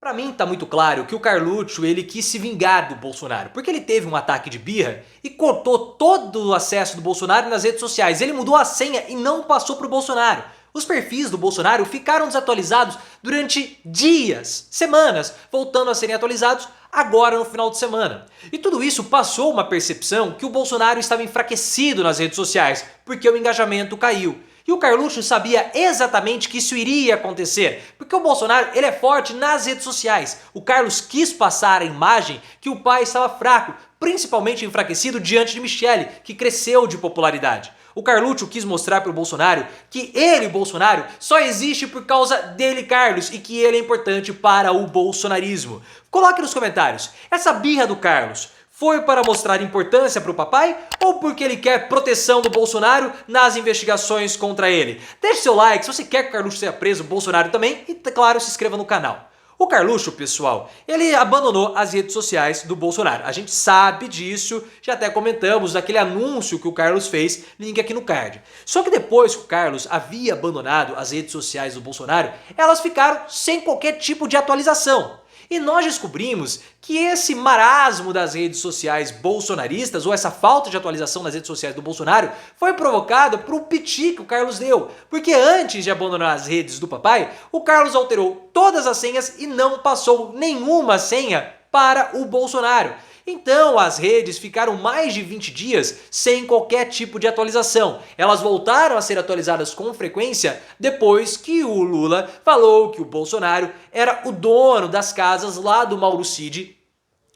Pra mim tá muito claro que o Carluccio ele quis se vingar do Bolsonaro, porque ele teve um ataque de birra e cortou todo o acesso do Bolsonaro nas redes sociais. Ele mudou a senha e não passou pro Bolsonaro. Os perfis do Bolsonaro ficaram desatualizados durante dias, semanas, voltando a serem atualizados agora no final de semana. E tudo isso passou uma percepção que o Bolsonaro estava enfraquecido nas redes sociais, porque o engajamento caiu. E o Carluccio sabia exatamente que isso iria acontecer, porque o Bolsonaro ele é forte nas redes sociais. O Carlos quis passar a imagem que o pai estava fraco, principalmente enfraquecido diante de Michele, que cresceu de popularidade. O Carluccio quis mostrar para o Bolsonaro que ele, Bolsonaro, só existe por causa dele, Carlos, e que ele é importante para o bolsonarismo. Coloque nos comentários, essa birra do Carlos foi para mostrar importância para o papai ou porque ele quer proteção do Bolsonaro nas investigações contra ele? Deixe seu like se você quer que o Carluccio seja preso, o Bolsonaro também, e claro, se inscreva no canal. O Carluccio, pessoal, ele abandonou as redes sociais do Bolsonaro. A gente sabe disso, já até comentamos daquele anúncio que o Carlos fez, link aqui no card. Só que depois que o Carlos havia abandonado as redes sociais do Bolsonaro, elas ficaram sem qualquer tipo de atualização. E nós descobrimos que esse marasmo das redes sociais bolsonaristas, ou essa falta de atualização nas redes sociais do Bolsonaro, foi provocada por um piti que o Carlos deu. Porque antes de abandonar as redes do papai, o Carlos alterou todas as senhas e não passou nenhuma senha para o Bolsonaro. Então as redes ficaram mais de 20 dias sem qualquer tipo de atualização. Elas voltaram a ser atualizadas com frequência depois que o Lula falou que o Bolsonaro era o dono das casas lá do Mauro Cid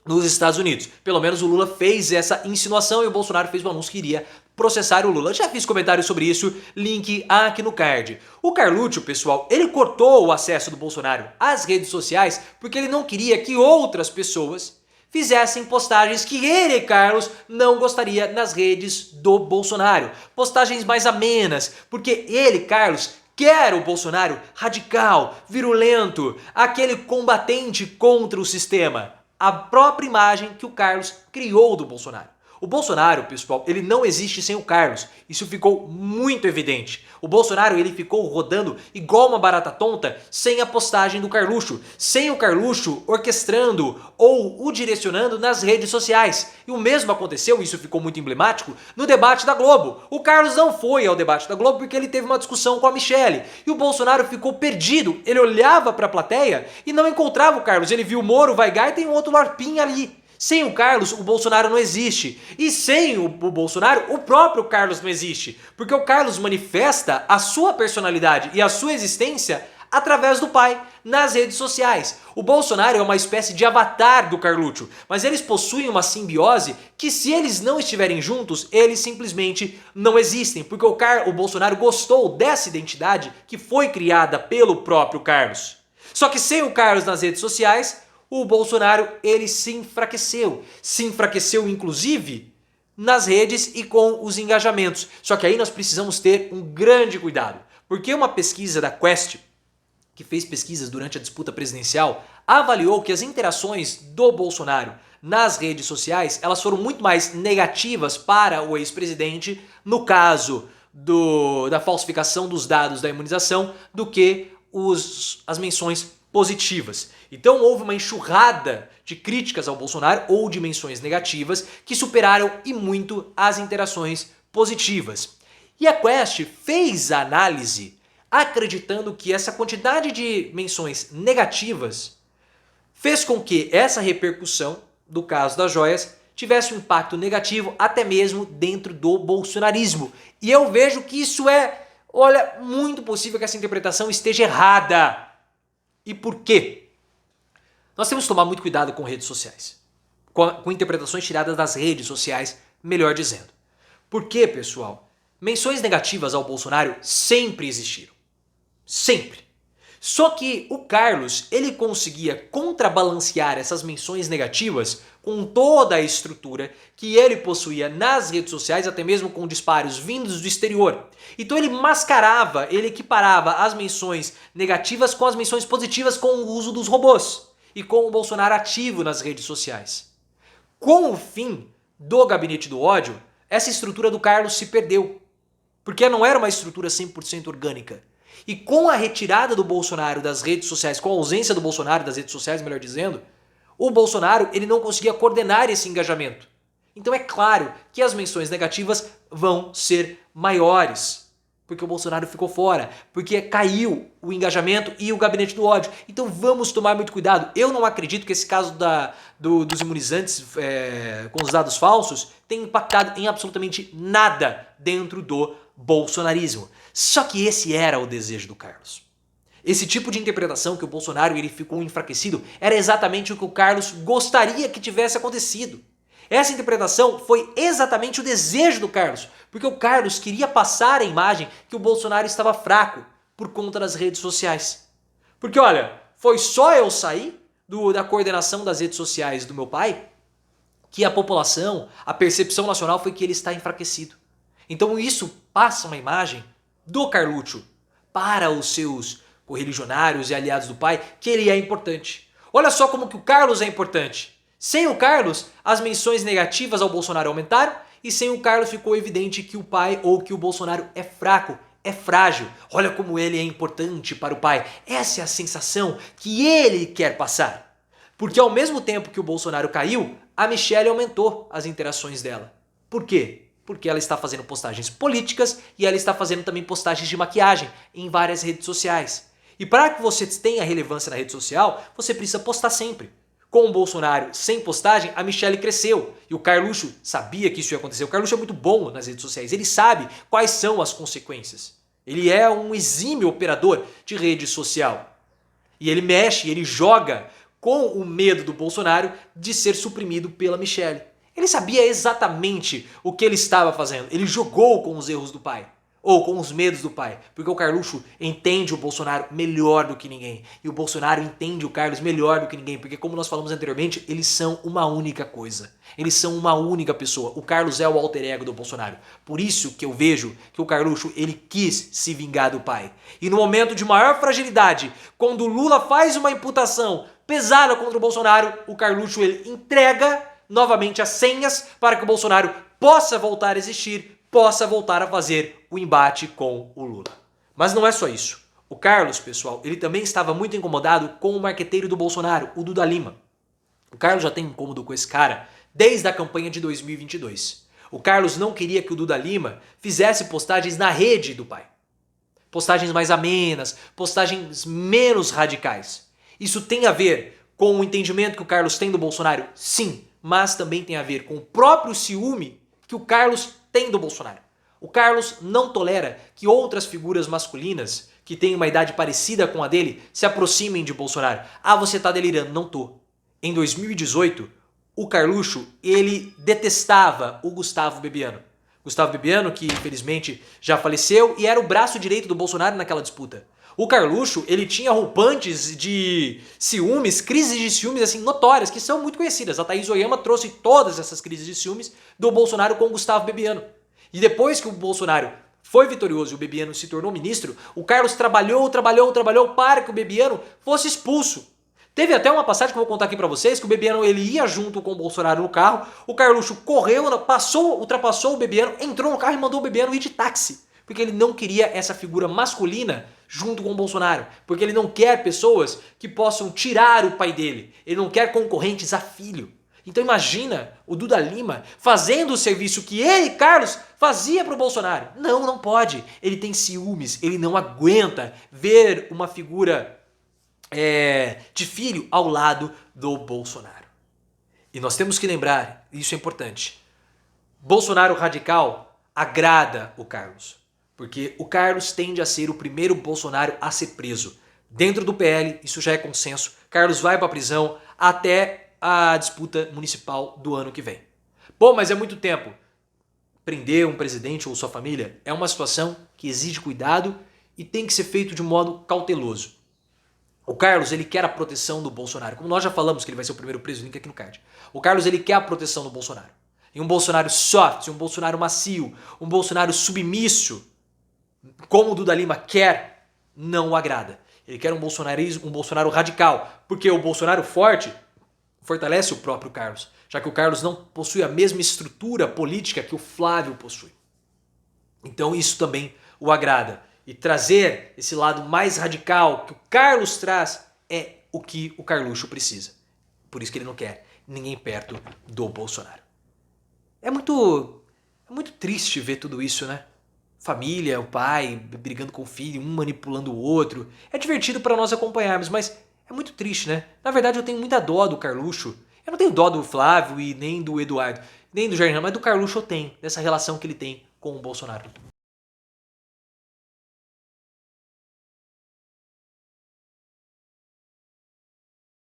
nos Estados Unidos. Pelo menos o Lula fez essa insinuação e o Bolsonaro fez um anúncio que iria processar o Lula. Já fiz comentários sobre isso, link aqui no card. O Carluccio, pessoal, ele cortou o acesso do Bolsonaro às redes sociais porque ele não queria que outras pessoas fizessem postagens que ele, Carlos, não gostaria nas redes do Bolsonaro. Postagens mais amenas, porque ele, Carlos, quer o Bolsonaro radical, virulento, aquele combatente contra o sistema. A própria imagem que o Carlos criou do Bolsonaro. O Bolsonaro, pessoal, ele não existe sem o Carlos. Isso ficou muito evidente. O Bolsonaro, ele ficou rodando igual uma barata tonta sem a postagem do Carluccio, sem o Carluccio orquestrando ou o direcionando nas redes sociais. E o mesmo aconteceu, isso ficou muito emblemático, no debate da Globo. O Carlos não foi ao debate da Globo porque ele teve uma discussão com a Michele. E o Bolsonaro ficou perdido. Ele olhava para a plateia e não encontrava o Carlos. Ele viu o Moro, o Weigai e tem um outro larpim ali. Sem o Carlos, o Bolsonaro não existe. E sem o Bolsonaro, o próprio Carlos não existe. Porque o Carlos manifesta a sua personalidade e a sua existência através do pai, nas redes sociais. O Bolsonaro é uma espécie de avatar do Carluccio, mas eles possuem uma simbiose que, se eles não estiverem juntos, eles simplesmente não existem. Porque o Bolsonaro gostou dessa identidade que foi criada pelo próprio Carlos. Só que sem o Carlos nas redes sociais, o Bolsonaro ele se enfraqueceu inclusive nas redes e com os engajamentos. Só que aí nós precisamos ter um grande cuidado, porque uma pesquisa da Quest, que fez pesquisas durante a disputa presidencial, avaliou que as interações do Bolsonaro nas redes sociais, elas foram muito mais negativas para o ex-presidente no caso da falsificação dos dados da imunização do que as menções positivas. Então houve uma enxurrada de críticas ao Bolsonaro ou de menções negativas que superaram e muito as interações positivas. E a Quest fez a análise acreditando que essa quantidade de menções negativas fez com que essa repercussão do caso das joias tivesse um impacto negativo até mesmo dentro do bolsonarismo. E eu vejo que isso muito possível que essa interpretação esteja errada. E por quê? Nós temos que tomar muito cuidado com redes sociais. Com interpretações tiradas das redes sociais, melhor dizendo. Por quê, pessoal? Menções negativas ao Bolsonaro sempre existiram. Sempre. Só que o Carlos, ele conseguia contrabalancear essas menções negativas com toda a estrutura que ele possuía nas redes sociais, até mesmo com disparos vindos do exterior. Então ele mascarava, ele equiparava as menções negativas com as menções positivas com o uso dos robôs e com o Bolsonaro ativo nas redes sociais. Com o fim do gabinete do ódio, essa estrutura do Carlos se perdeu, porque não era uma estrutura 100% orgânica. E com a retirada do Bolsonaro das redes sociais, com a ausência do Bolsonaro das redes sociais, melhor dizendo, o Bolsonaro ele não conseguia coordenar esse engajamento. Então é claro que as menções negativas vão ser maiores, porque o Bolsonaro ficou fora, porque caiu o engajamento e o gabinete do ódio. Então vamos tomar muito cuidado. Eu não acredito que esse caso dos imunizantes com os dados falsos tenha impactado em absolutamente nada dentro do bolsonarismo. Só que esse era o desejo do Carlos. Esse tipo de interpretação que o Bolsonaro ele ficou enfraquecido era exatamente o que o Carlos gostaria que tivesse acontecido. Essa interpretação foi exatamente o desejo do Carlos, porque o Carlos queria passar a imagem que o Bolsonaro estava fraco por conta das redes sociais. Porque olha, foi só eu sair da coordenação das redes sociais do meu pai que a população, a percepção nacional foi que ele está enfraquecido. Então isso passa uma imagem do Carluxo para os seus correligionários e aliados do pai que ele é importante. Olha só como que o Carlos é importante. Sem o Carlos, as menções negativas ao Bolsonaro aumentaram e sem o Carlos ficou evidente que o pai ou que o Bolsonaro é fraco, é frágil. Olha como ele é importante para o pai. Essa é a sensação que ele quer passar. Porque ao mesmo tempo que o Bolsonaro caiu, a Michelle aumentou as interações dela. Por quê? Porque ela está fazendo postagens políticas e ela está fazendo também postagens de maquiagem em várias redes sociais. E para que você tenha relevância na rede social, você precisa postar sempre. Com o Bolsonaro sem postagem, a Michelle cresceu. E o Carluxo sabia que isso ia acontecer. O Carluxo é muito bom nas redes sociais. Ele sabe quais são as consequências. Ele é um exímio operador de rede social. E ele mexe, ele joga com o medo do Bolsonaro de ser suprimido pela Michelle. Ele sabia exatamente o que ele estava fazendo. Ele jogou com os erros do pai. Ou com os medos do pai. Porque o Carluxo entende o Bolsonaro melhor do que ninguém. E o Bolsonaro entende o Carlos melhor do que ninguém. Porque como nós falamos anteriormente, eles são uma única coisa. Eles são uma única pessoa. O Carlos é o alter ego do Bolsonaro. Por isso que eu vejo que o Carluxo, ele quis se vingar do pai. E no momento de maior fragilidade, quando o Lula faz uma imputação pesada contra o Bolsonaro, o Carluxo, ele entrega novamente as senhas para que o Bolsonaro possa voltar a existir, possa voltar a fazer o embate com o Lula. Mas não é só isso. O Carlos, pessoal, ele também estava muito incomodado com o marqueteiro do Bolsonaro, o Duda Lima. O Carlos já tem incômodo com esse cara desde a campanha de 2022. O Carlos não queria que o Duda Lima fizesse postagens na rede do pai. Postagens mais amenas, postagens menos radicais. Isso tem a ver com o entendimento que o Carlos tem do Bolsonaro? Sim, mas também tem a ver com o próprio ciúme que o Carlos tem do Bolsonaro. O Carlos não tolera que outras figuras masculinas que têm uma idade parecida com a dele se aproximem de Bolsonaro. Ah, você tá delirando. Não tô. Em 2018, o Carluxo, ele detestava o Gustavo Bebiano. Gustavo Bebiano, que infelizmente já faleceu e era o braço direito do Bolsonaro naquela disputa. O Carluxo, ele tinha rompantes de ciúmes, crises de ciúmes assim notórias, que são muito conhecidas. A Thaís Oyama trouxe todas essas crises de ciúmes do Bolsonaro com o Gustavo Bebiano. E depois que o Bolsonaro foi vitorioso e o Bebiano se tornou ministro, o Carlos trabalhou para que o Bebiano fosse expulso. Teve até uma passagem que eu vou contar aqui pra vocês, que o Bebiano ele ia junto com o Bolsonaro no carro, o Carluxo correu, ultrapassou o Bebiano, entrou no carro e mandou o Bebiano ir de táxi. Porque ele não queria essa figura masculina junto com o Bolsonaro. Porque ele não quer pessoas que possam tirar o pai dele. Ele não quer concorrentes a filho. Então imagina o Duda Lima fazendo o serviço que ele, Carlos, fazia para o Bolsonaro. Não, não pode. Ele tem ciúmes, ele não aguenta ver uma figura de filho ao lado do Bolsonaro. E nós temos que lembrar, isso é importante, Bolsonaro radical agrada o Carlos. Porque o Carlos tende a ser o primeiro Bolsonaro a ser preso. Dentro do PL, isso já é consenso, Carlos vai para a prisão até a disputa municipal do ano que vem. Pô, mas é muito tempo. Prender um presidente ou sua família é uma situação que exige cuidado e tem que ser feito de um modo cauteloso. O Carlos, ele quer a proteção do Bolsonaro. Como nós já falamos que ele vai ser o primeiro preso, link aqui no card. O Carlos, ele quer a proteção do Bolsonaro. E um Bolsonaro soft, um Bolsonaro macio, um Bolsonaro submisso, como o Duda Lima quer, não o agrada. Ele quer um Bolsonaro radical, porque o Bolsonaro forte fortalece o próprio Carlos, já que o Carlos não possui a mesma estrutura política que o Flávio possui. Então isso também o agrada. e trazer esse lado mais radical que o Carlos traz é o que o Carluxo precisa. Por isso que ele não quer ninguém perto do Bolsonaro. É muito triste ver tudo isso, né? Família, o pai brigando com o filho, um manipulando o outro. É divertido para nós acompanharmos, mas é muito triste, né? Na verdade, eu tenho muita dó do Carluxo. Eu não tenho dó do Flávio e nem do Eduardo, nem do Jair, mas do Carluxo eu tenho, dessa relação que ele tem com o Bolsonaro.